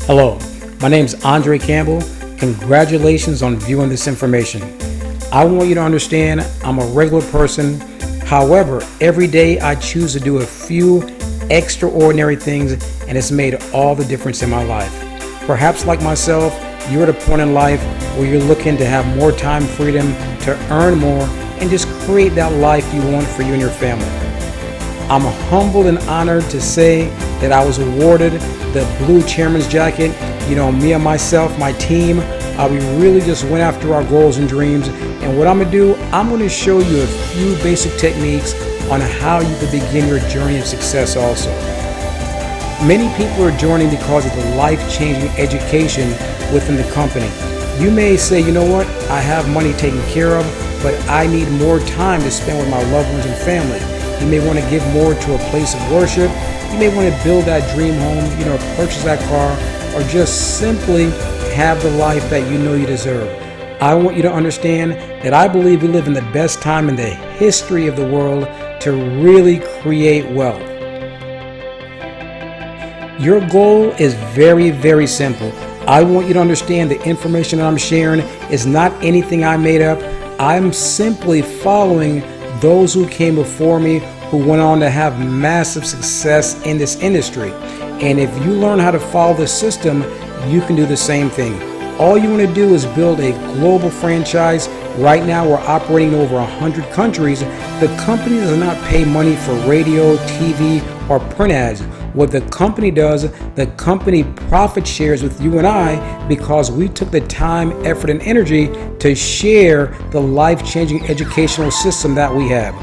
Hello, my name is Andre Campbell. Congratulations on viewing this information. I want you to understand I'm a regular person. However, every day I choose to do a few extraordinary things, and it's made all the difference in my life. Perhaps like myself, you're at a point in life where you're looking to have more time freedom, to earn more, and just create that life you want for you and your family. I'm humbled and honored to say that I was awarded the Blue Chairman's Jacket. Me and myself, my team, we really just went after our goals and dreams. And what I'm going to do, I'm going to show you a few basic techniques on how you can begin your journey of success also. Many people are joining because of the life-changing education within the company. You may say, you know what, I have money taken care of, but I need more time to spend with my loved ones and family. You may want to give more to a place of worship. You may want to build that dream home, purchase that car, or just simply have the life that you know you deserve. I want you to understand that I believe we live in the best time in the history of the world to really create wealth. Your goal is very, very simple. I want you to understand the information that I'm sharing is not anything I made up. I'm simply following those who came before me, who went on to have massive success in this industry. And if you learn how to follow the system, you can do the same thing. All you want to do is build a global franchise. Right now we're operating in over 100 countries. The company does not pay money for radio, TV, or print ads. What the company does, the company profit shares with you and I because we took the time, effort, and energy to share the life-changing educational system that we have.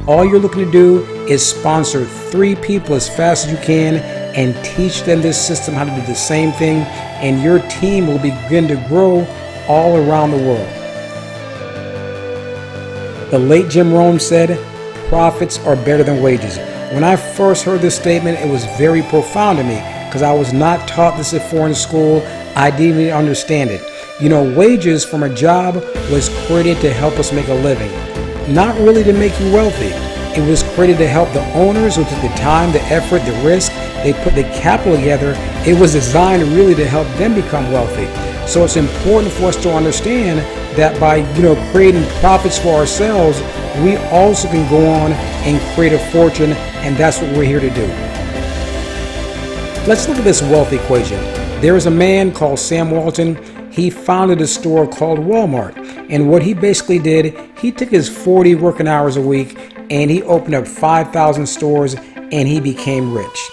All you're looking to do is sponsor 3 people as fast as you can and teach them this system how to do the same thing, and your team will begin to grow all around the world. The late Jim Rohn said, "Profits are better than wages." When I first heard this statement, it was very profound to me because I was not taught this before in school. I didn't even understand it. Wages from a job was created to help us make a living, not really to make you wealthy. It was created to help the owners who took the time, the effort, the risk. They put the capital together. It was designed really to help them become wealthy. So it's important for us to understand that by creating profits for ourselves, we also can go on and create a fortune, and that's what we're here to do. Let's look at this wealth equation. There is a man called Sam Walton. He founded a store called Walmart, and what he basically did, he took his 40 working hours a week and he opened up 5,000 stores and he became rich.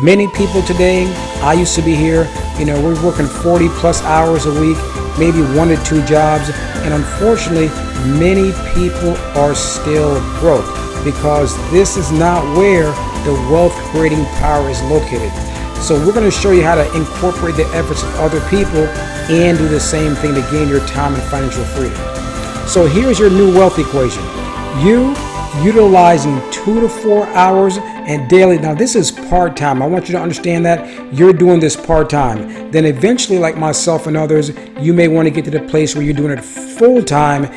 Many people today, I used to be here, we're working 40 plus hours a week, maybe 1 to 2 jobs, and unfortunately, many people are still broke because this is not where the wealth creating power is located. So we're going to show you how to incorporate the efforts of other people and do the same thing to gain your time and financial freedom. So here's your new wealth equation. You utilizing 2 to 4 hours and daily. Now this is part-time. I want you to understand that you're doing this part-time. Then eventually, like myself and others, you may want to get to the place where you're doing it full-time,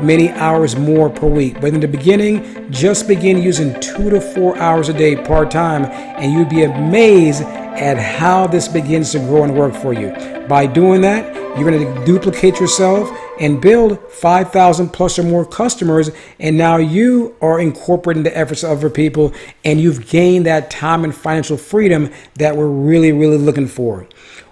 many hours more per week. But in the beginning, just begin using 2 to 4 hours a day part-time, and you'd be amazed at how this begins to grow and work for you. By doing that, you're going to duplicate yourself and build 5,000 plus or more customers, and now you are incorporating the efforts of other people, and you've gained that time and financial freedom that we're really, really looking for.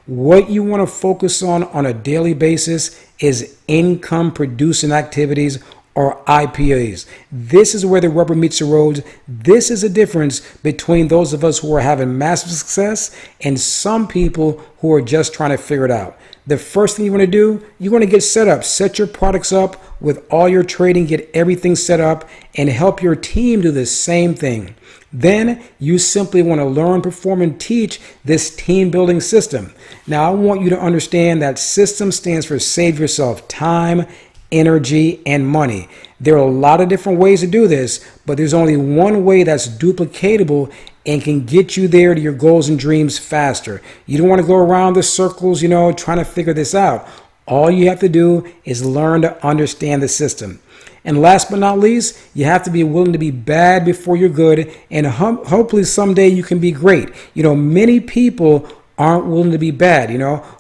What you want to focus on a daily basis is income producing activities, or IPAs. This is where the rubber meets the road. This is the difference between those of us who are having massive success and some people who are just trying to figure it out. The first thing you want to do, you want to get set up. Set your products up with all your trading, get everything set up, and help your team do the same thing. Then you simply want to learn, perform, and teach this team building system. Now, I want you to understand that system stands for save yourself time, energy, and money. There are a lot of different ways to do this, but there's only one way that's duplicatable and can get you there to your goals and dreams faster. You don't want to go around the circles, trying to figure this out. All you have to do is learn to understand the system. And last but not least, you have to be willing to be bad before you're good, and hopefully someday you can be great. Many people aren't willing to be bad.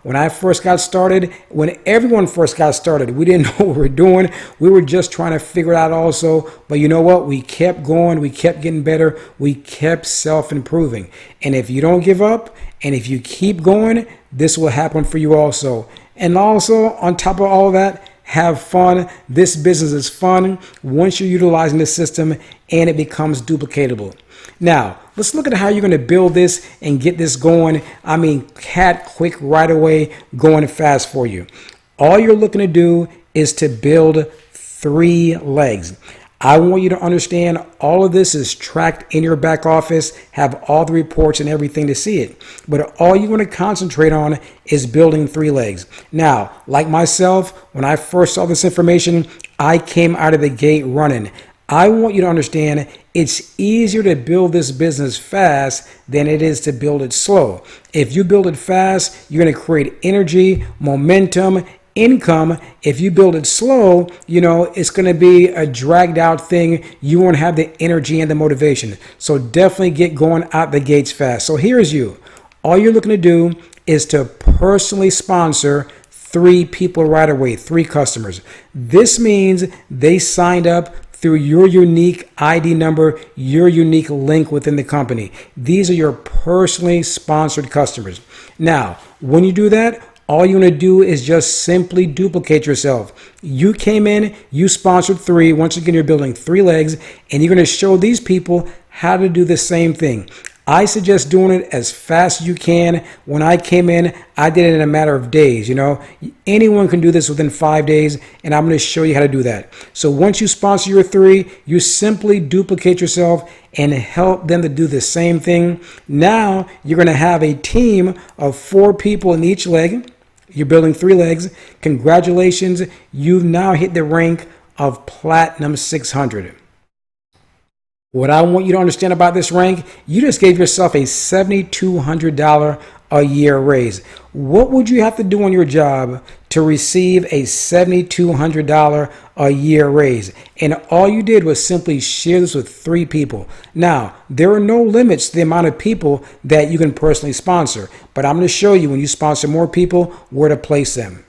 When I first got started, when everyone first got started, we didn't know what we were doing. We were just trying to figure it out also. But you know what? We kept going. We kept getting better. We kept self-improving. And if you don't give up and if you keep going, this will happen for you also. And also, on top of all of that, have fun. This business is fun once you're utilizing the system and it becomes duplicatable. Now, let's look at how you're going to build this and get this going. Cat quick right away, going fast for you. All you're looking to do is to build 3 legs. I want you to understand all of this is tracked in your back office, have all the reports and everything to see it. But all you want to concentrate on is building 3 legs. Now, like myself, when I first saw this information, I came out of the gate running. I want you to understand it's easier to build this business fast than it is to build it slow. If you build it fast, you're going to create energy, momentum, income. If you build it slow, it's going to be a dragged out thing. You won't have the energy and the motivation. So definitely get going out the gates fast. So here's you. All you're looking to do is to personally sponsor 3 people right away, 3 customers. This means they signed up through your unique ID number, your unique link within the company. These are your personally sponsored customers. Now, when you do that, all you want to do is just simply duplicate yourself. You came in, you sponsored 3. Once again, you're building 3 legs, and you're going to show these people how to do the same thing. I suggest doing it as fast as you can. When I came in, I did it in a matter of days. Anyone can do this within 5 days, and I'm going to show you how to do that. So once you sponsor your 3, you simply duplicate yourself and help them to do the same thing. Now you're going to have a team of 4 people in each leg. You're building 3 legs. Congratulations. You've now hit the rank of Platinum 600. What I want you to understand about this rank, you just gave yourself a $7,200 a year raise. What would you have to do on your job to receive a $7,200 a year raise? And all you did was simply share this with 3 people. Now, there are no limits to the amount of people that you can personally sponsor, but I'm going to show you when you sponsor more people where to place them.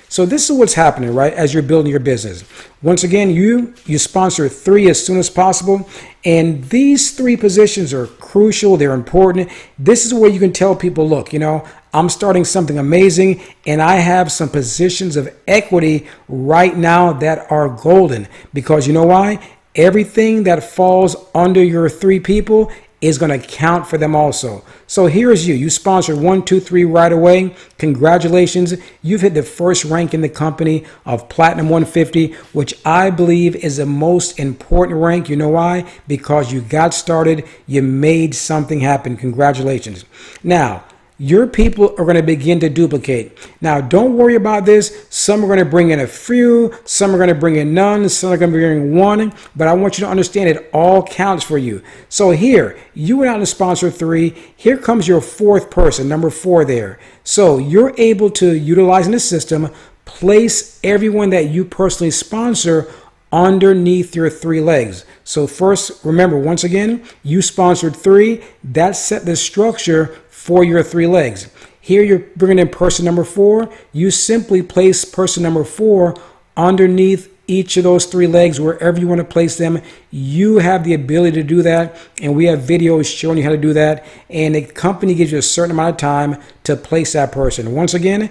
So this is what's happening, right, as you're building your business. Once again, you sponsor 3 as soon as possible. And these 3 positions are crucial. They're important. This is where you can tell people, look, I'm starting something amazing and I have some positions of equity right now that are golden. Because you know why? Everything that falls under your 3 people is going to count for them also. So here's you. You sponsored 1, 2, 3 right away. Congratulations. You've hit the first rank in the company of Platinum 150, which I believe is the most important rank. You know why? Because you got started. You made something happen. Congratulations. Now, your people are going to begin to duplicate. Now, don't worry about this. Some are going to bring in a few, some are going to bring in none, some are going to bring in 1, but I want you to understand it all counts for you. So here, you went out and sponsored 3. Here comes your 4th person, number 4 there. So you're able to, utilizing the system, place everyone that you personally sponsor underneath your 3 legs. So first, remember, once again, you sponsored 3. That set the structure for your 3 legs. Here you're bringing in person number 4. You simply place person number 4 underneath each of those 3 legs, wherever you want to place them. You have the ability to do that, and we have videos showing you how to do that, and the company gives you a certain amount of time to place that person. Once again,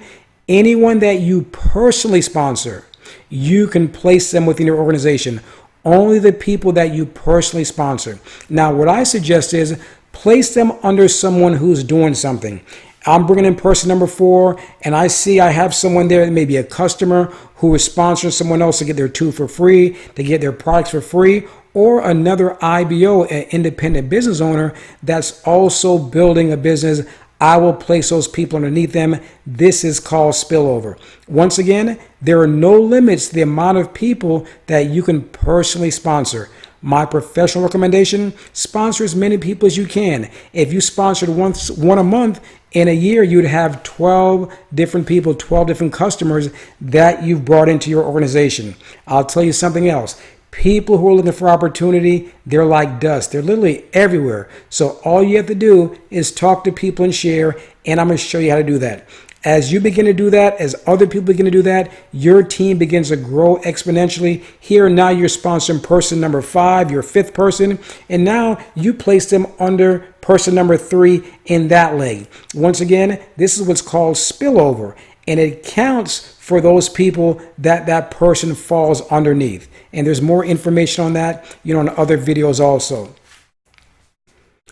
anyone that you personally sponsor, you can place them within your organization. Only the people that you personally sponsor. Now, what I suggest is place them under someone who's doing something. I'm bringing in person number 4, and I see I have someone there, maybe a customer who is sponsoring someone else to get their tool for free, to get their products for free, or another IBO, an independent business owner, that's also building a business. I will place those people underneath them. This is called spillover. Once again, there are no limits to the amount of people that you can personally sponsor. My professional recommendation, sponsor as many people as you can. If you sponsored one a month, in a year, you'd have 12 different people, 12 different customers that you've brought into your organization. I'll tell you something else. People who are looking for opportunity, they're like dust. They're literally everywhere. So all you have to do is talk to people and share. and I'm going to show you how to do that. As you begin to do that, as other people begin to do that, your team begins to grow exponentially. Here now you're sponsoring person number 5, your 5th person, and now you place them under person number 3 in that leg. Once again, this is what's called spillover, and it counts for those people that that person falls underneath. And there's more information on that, in other videos also.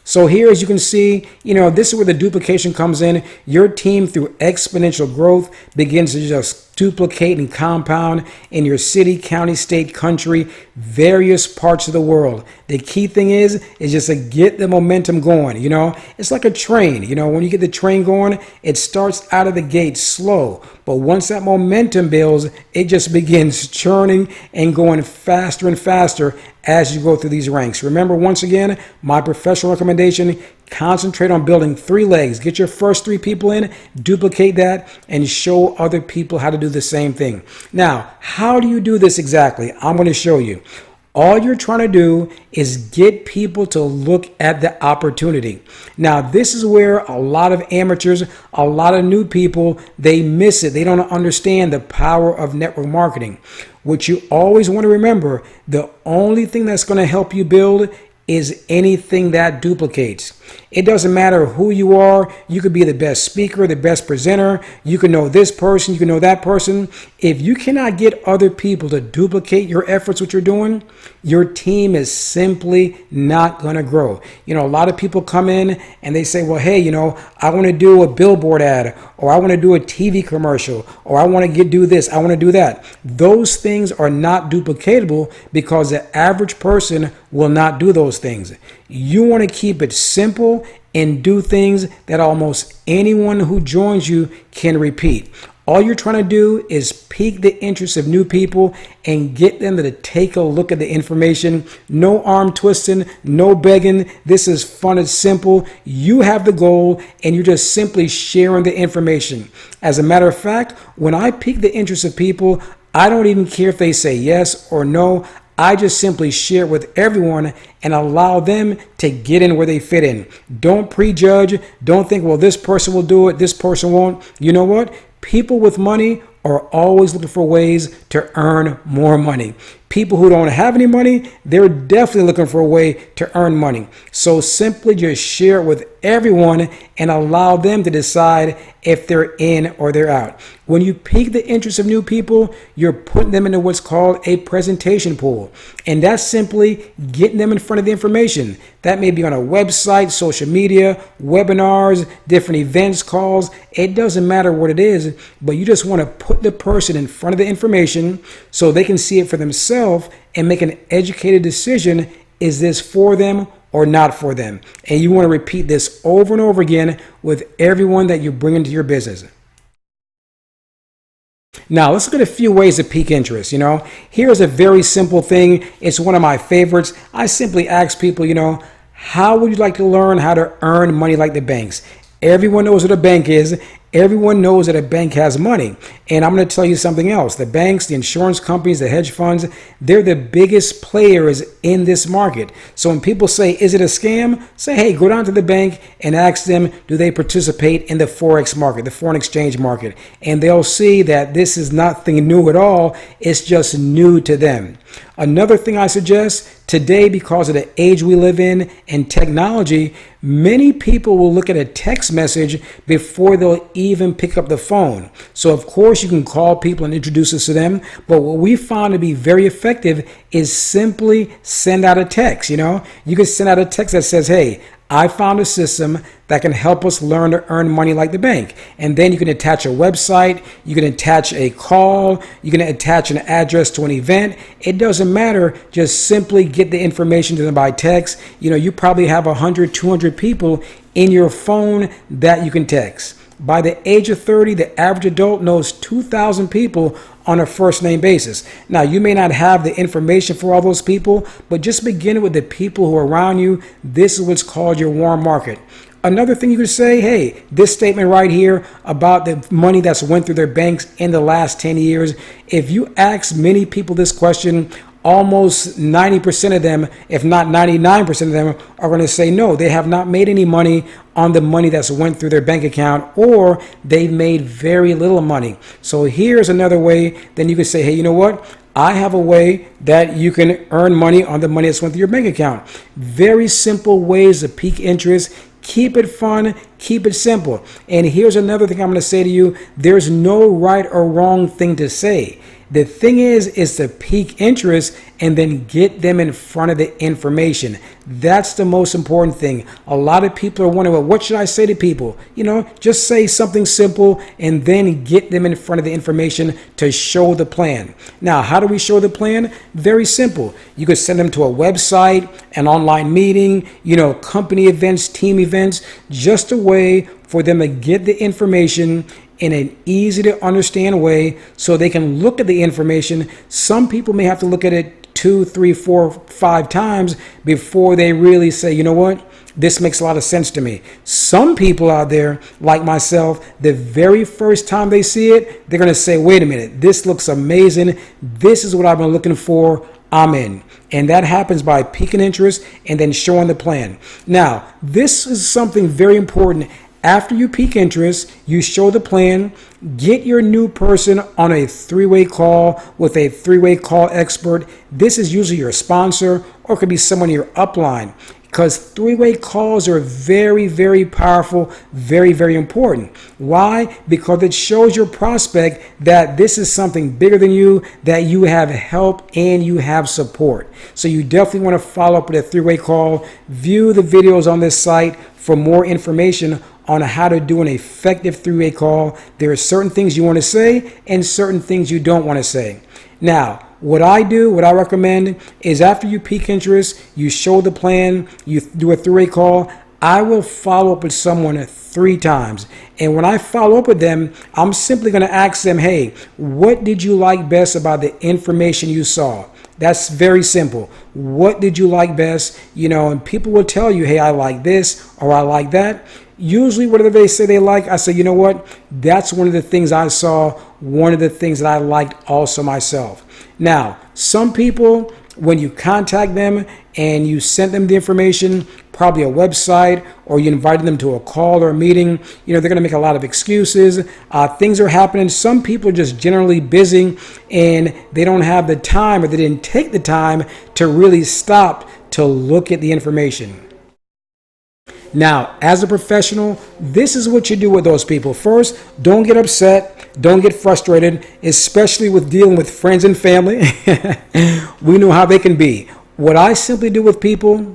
So here, as you can see, this is where the duplication comes in. Your team, through exponential growth, begins to just duplicate and compound in your city, county, state, country, various parts of the world. The key thing is just to get the momentum going. It's like a train. When you get the train going, it starts out of the gate slow. But once that momentum builds, it just begins churning and going faster and faster as you go through these ranks. Remember, once again, my professional recommendation, concentrate on building 3 legs. Get your first 3 people in, duplicate that, and show other people how to do the same thing. Now, how do you do this exactly? I'm going to show you. All you're trying to do is get people to look at the opportunity. Now, this is where a lot of amateurs, a lot of new people, they miss it. They don't understand the power of network marketing. What you always want to remember, the only thing that's going to help you build is anything that duplicates. It doesn't matter who you are. You could be the best speaker, the best presenter. You can know this person, you can know that person. If you cannot get other people to duplicate your efforts, what you're doing, your team is simply not going to grow. A lot of people come in and they say, well, hey, I want to do a billboard ad, or I want to do a TV commercial, or I want to do this, I want to do that. Those things are not duplicatable because the average person will not do those things. You want to keep it simple and do things that almost anyone who joins you can repeat. All you're trying to do is pique the interest of new people and get them to take a look at the information. No arm twisting, no begging. This is fun and simple. You have the goal and you're just simply sharing the information. As a matter of fact, when I pique the interest of people, I don't even care if they say yes or no. I just simply share it with everyone and allow them to get in where they fit in. Don't prejudge. Don't think, well, this person will do it, this person won't. You know what? People with money are always looking for ways to earn more money. People who don't have any money, they're definitely looking for a way to earn money. So simply just share it with everyone and allow them to decide if they're in or they're out. When you pique the interest of new people, you're putting them into what's called a presentation pool. And that's simply getting them in front of the information. That may be on a website, social media, webinars, different events, calls. It doesn't matter what it is, but you just want to put the person in front of the information so they can see it for themselves and make an educated decision. Is this for them or not for them? And you want to repeat this over and over again with everyone that you bring into your business. Now, let's look at a few ways to pique interest. Here's a very simple thing. It's one of my favorites. I simply ask people, how would you like to learn how to earn money like the banks? Everyone knows what a bank is. Everyone knows that a bank has money. And I'm going to tell you something else. The banks, the insurance companies, the hedge funds, they're the biggest players in this market. So when people say, is it a scam? Say, hey, go down to the bank and ask them, do they participate in the Forex market, the foreign exchange market? And they'll see that this is nothing new at all. It's just new to them. Another thing I suggest today, because of the age we live in and technology, many people will look at a text message before they'll even pick up the phone. So of course you can call people and introduce us to them, but what we found to be very effective is simply send out a text. You can send out a text that says, hey, I found a system that can help us learn to earn money like the bank. And then you can attach a website, you can attach a call, you can attach an address to an event. It doesn't matter. Just simply get the information to them by text. You probably have 100, 200 people in your phone that you can text. By the age of 30, the average adult knows 2,000 people on a first name basis. Now, you may not have the information for all those people, but just begin with the people who are around you. This is what's called your warm market. Another thing you could say, hey, this statement right here about the money that's went through their banks in the last 10 years, if you ask many people this question, almost 90% of them, if not 99% of them, are going to say no. They have not made any money on the money that's went through their bank account, or they've made very little money. So here's another way. Then you can say, hey, you know what? I have a way that you can earn money on the money that's went through your bank account. Very simple ways to peak interest. Keep it fun, keep it simple. And here's another thing I'm going to say to you. There's no right or wrong thing to say. The thing is to peak interest and then get them in front of the information. That's the most important thing. A lot of people are wondering, well, what should I say to people? Just say something simple and then get them in front of the information to show the plan. Now, how do we show the plan? Very simple. You could send them to a website, an online meeting, company events, team events, just a way for them to get the information in an easy to understand way so they can look at the information. Some people may have to look at it 2, 3, 4, 5 times before they really say, you know what, this makes a lot of sense to me. Some people out there, like myself, the very first time they see it, they're going to say, wait a minute, this looks amazing. This is what I've been looking for. I'm in. And that happens by peaking interest and then showing the plan. Now, this is something very important. After you peak interest, you show the plan, get your new person on a 3-way call with a 3-way call expert. This is usually your sponsor or it could be someone in your upline, because 3-way calls are very, very powerful, very, very important. Why? Because it shows your prospect that this is something bigger than you, that you have help and you have support. So you definitely want to follow up with a 3-way call. View the videos on this site for more information on how to do an effective 3-way call. There are certain things you want to say and certain things you don't want to say. Now, what I recommend is after you peak interest, you show the plan, you do a 3-way call, I will follow up with someone 3 times. And when I follow up with them, I'm simply going to ask them, hey, what did you like best about the information you saw? That's very simple. What did you like best? And people will tell you, hey, I like this or I like that. Usually whatever they say they like, I say, you know what? That's one of the things I saw, one of the things that I liked also myself. Now, some people, when you contact them and you send them the information, probably a website, or you invited them to a call or a meeting, they're going to make a lot of excuses. Things are happening. Some people are just generally busy and they don't have the time, or they didn't take the time to really stop to look at the information. Now, as a professional, this is what you do with those people. First, don't get upset. Don't get frustrated, especially with dealing with friends and family. We know how they can be. What I simply do with people,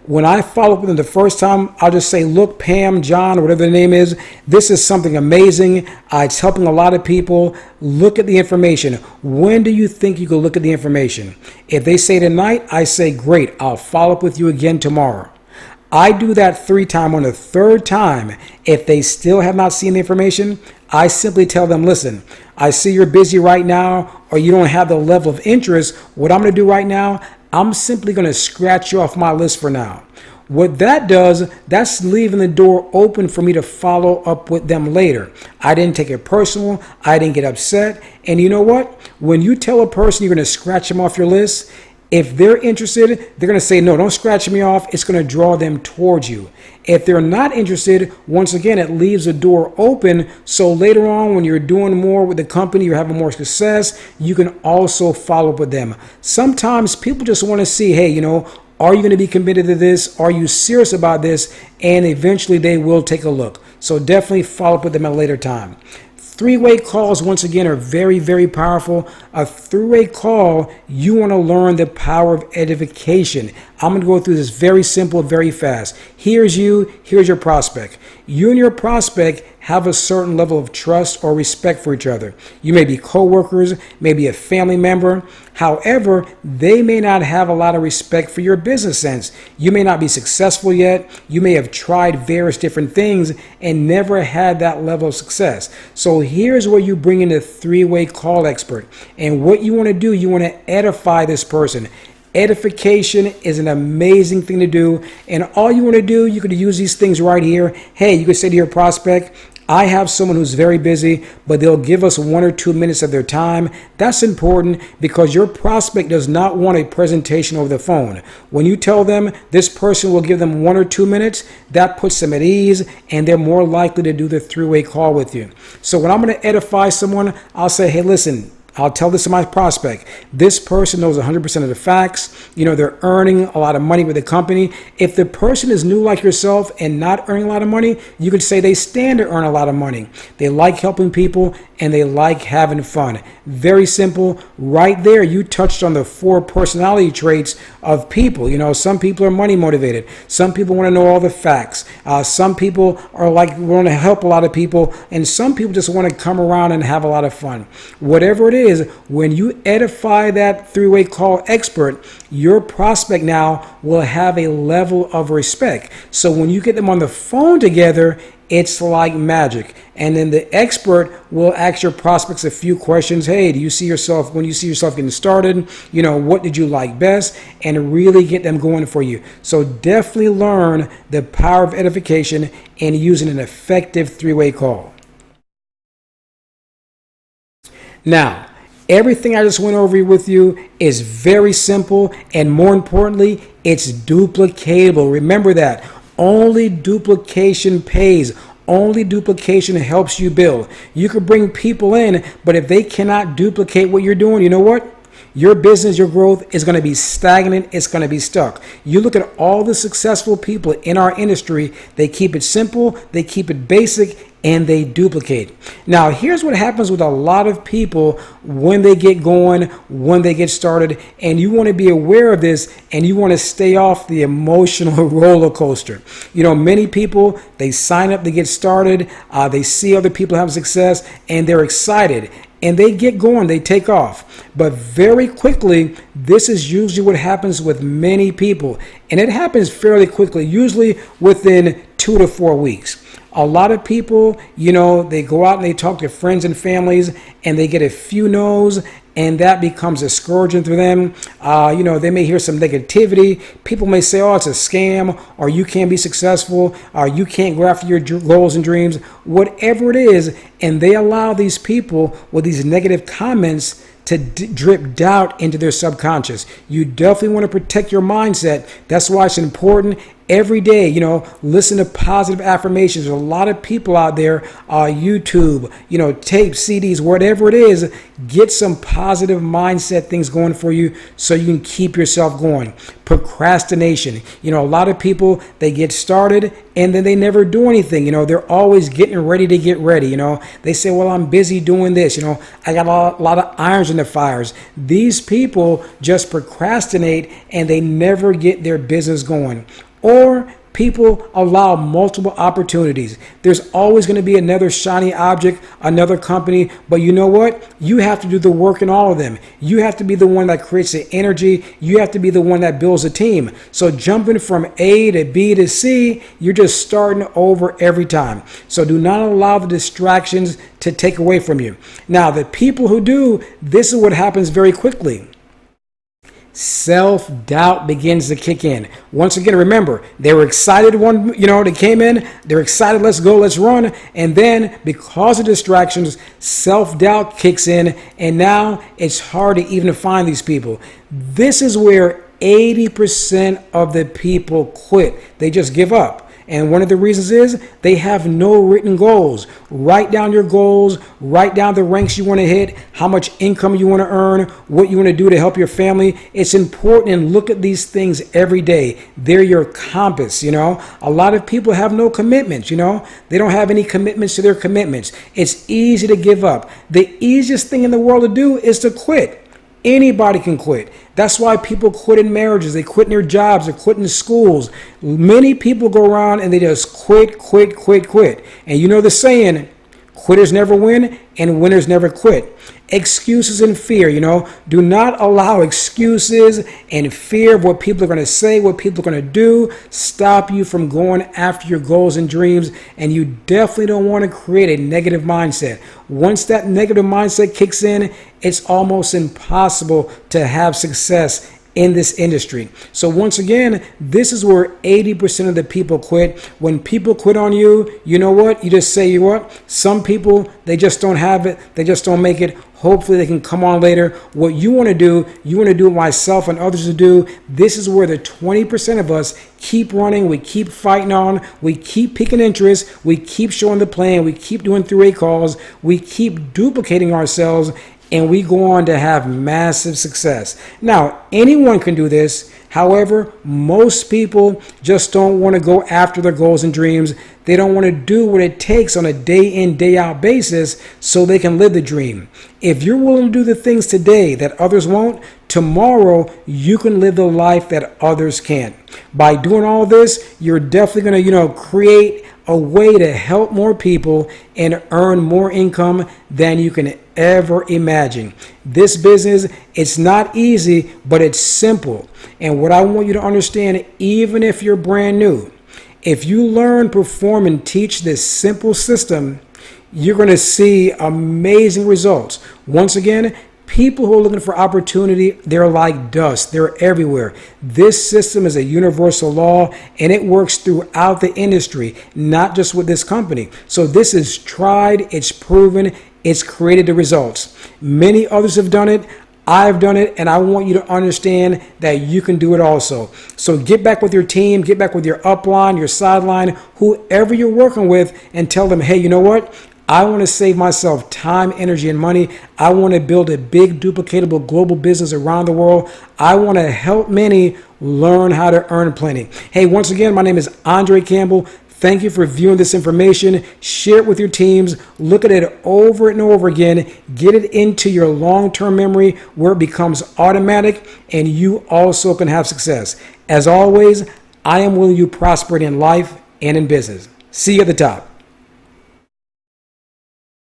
when I follow up with them the first time, I'll just say, look, Pam, John, or whatever the name is, this is something amazing. It's helping a lot of people. Look at the information. When do you think you can look at the information? If they say tonight, I say, great, I'll follow up with you again tomorrow. I do that 3 times. On the 3rd time, if they still have not seen the information, I simply tell them, listen, I see you're busy right now, or you don't have the level of interest. What I'm going to do right now, I'm simply going to scratch you off my list for now. What that does, that's leaving the door open for me to follow up with them later. I didn't take it personal. I didn't get upset. And you know what? When you tell a person you're going to scratch them off your list, if they're interested, they're going to say, no, don't scratch me off. It's going to draw them towards you. If they're not interested, once again, it leaves the door open. So later on, when you're doing more with the company, you're having more success, you can also follow up with them. Sometimes people just want to see, hey, are you going to be committed to this? Are you serious about this? And eventually they will take a look. So definitely follow up with them at a later time. 3-way calls, once again, are very, very powerful. A 3-way call, you want to learn the power of edification. I'm going to go through this very simple, very fast. Here's you, here's your prospect. You and your prospect have a certain level of trust or respect for each other. You may be coworkers, maybe a family member. However, they may not have a lot of respect for your business sense. You may not be successful yet. You may have tried various different things and never had that level of success. So here's where you bring in the 3-way call expert. And what you want to do, you want to edify this person. Edification is an amazing thing to do. And all you want to do, you could use these things right here. Hey, you could say to your prospect, I have someone who's very busy, but they'll give us 1 or 2 minutes of their time. That's important because your prospect does not want a presentation over the phone. When you tell them this person will give them 1 or 2 minutes, that puts them at ease and they're more likely to do the three-way call with you. So when I'm going to edify someone, I'll say, hey, listen, I'll tell this to my prospect. This person knows 100% of the facts. They're earning a lot of money with the company. If the person is new like yourself and not earning a lot of money, you could say they stand to earn a lot of money. They like helping people and they like having fun. Very simple. Right there, you touched on the 4 personality traits of people. Some people are money motivated. Some people want to know all the facts. Some people are want to help a lot of people. And some people just want to come around and have a lot of fun. Whatever it is, when you edify that three-way call expert, your prospect now will have a level of respect. So when you get them on the phone together, it's like magic. And then the expert will ask your prospects a few questions. Hey, when you see yourself getting started, what did you like best? And really get them going for you. So definitely learn the power of edification and using an effective three-way call. Now, everything I just went over with you is very simple, and more importantly, it's duplicatable. Remember that. Only duplication pays. Only duplication helps you build. You could bring people in, but if they cannot duplicate what you're doing, you know what? Your business, your growth is going to be stagnant. It's going to be stuck. You look at all the successful people in our industry, they keep it simple, they keep it basic, and they duplicate. Now, here's what happens with a lot of people when they get going, when they get started, and you want to be aware of this and you want to stay off the emotional roller coaster. Many people, they sign up to get started, they see other people have success, and they're excited. And they get going, they take off. But very quickly, this is usually what happens with many people. And it happens fairly quickly, usually within 2 to 4 weeks. A lot of people, they go out and they talk to friends and families and they get a few no's, and that becomes a scourging to them. They may hear some negativity. People may say, oh, it's a scam, or you can't be successful, or you can't go after your goals and dreams, whatever it is. And they allow these people with these negative comments to drip doubt into their subconscious. You definitely want to protect your mindset. That's why it's important every day, listen to positive affirmations. There's a lot of people out there, YouTube, tape, CDs, whatever it is, get some positive mindset things going for you so you can keep yourself going. Procrastination. A lot of people, they get started and then they never do anything. They're always getting ready to get ready. They say, well, I'm busy doing this. I got a lot of irons in the fires. These people just procrastinate and they never get their business going. Or people allow multiple opportunities. There's always going to be another shiny object, another company, but you know what? You have to do the work in all of them. You have to be the one that creates the energy. You have to be the one that builds a team. So jumping from A to B to C, you're just starting over every time. So do not allow the distractions to take away from you. Now, the people who do, this is what happens very quickly. Self-doubt begins to kick in. Once again, remember, they were excited they came in, they're excited, let's go, let's run. And then because of distractions, self-doubt kicks in, and now it's hard to even find these people. This is where 80% of the people quit. They just give up. And one of the reasons is they have no written goals. Write down your goals, write down the ranks you want to hit, how much income you want to earn, what you want to do to help your family. It's important, and look at these things every day. They're your compass, A lot of people have no commitments, They don't have any commitments to their commitments. It's easy to give up. The easiest thing in the world to do is to quit. Anybody can quit. That's why people quit in marriages. They quit in their jobs. They quit in schools. Many people go around and they just quit. And you know the saying, quitters never win and winners never quit. Excuses and fear, do not allow excuses and fear of what people are going to say, what people are going to do, stop you from going after your goals and dreams. And you definitely don't want to create a negative mindset. Once that negative mindset kicks in, it's almost impossible to have success in this industry. So once again, this is where 80% of the people quit. When people quit on you, you know what? You just say, you know what? Some people, they just don't have it. They just don't make it. Hopefully they can come on later. What you want to do what myself and others to do. This is where the 20% of us keep running. We keep fighting on. We keep picking interest. We keep showing the plan. We keep doing 3-way calls. We keep duplicating ourselves, and we go on to have massive success. Now, anyone can do this. However, most people just don't want to go after their goals and dreams. They don't want to do what it takes on a day in, day out basis so they can live the dream. If you're willing to do the things today that others won't, tomorrow you can live the life that others can't. By doing all this, you're definitely going to, create a way to help more people and earn more income than you can ever imagine. This business, it's not easy, but it's simple. And what I want you to understand, even if you're brand new, if you learn, perform, and teach this simple system, you're going to see amazing results. Once again, people who are looking for opportunity, they're like dust. They're everywhere. This system is a universal law, and it works throughout the industry, not just with this company. So this is tried, it's proven, it's created the results. Many others have done it. I've done it, and I want you to understand that you can do it also. So get back with your team, get back with your upline, your sideline, whoever you're working with, and tell them, hey, you know what? I want to save myself time, energy, and money. I want to build a big, duplicatable global business around the world. I want to help many learn how to earn plenty. Hey, once again, my name is Andre Campbell. Thank you for viewing this information. Share it with your teams. Look at it over and over again. Get it into your long-term memory where it becomes automatic, and you also can have success. As always, I am willing you prosper in life and in business. See you at the top.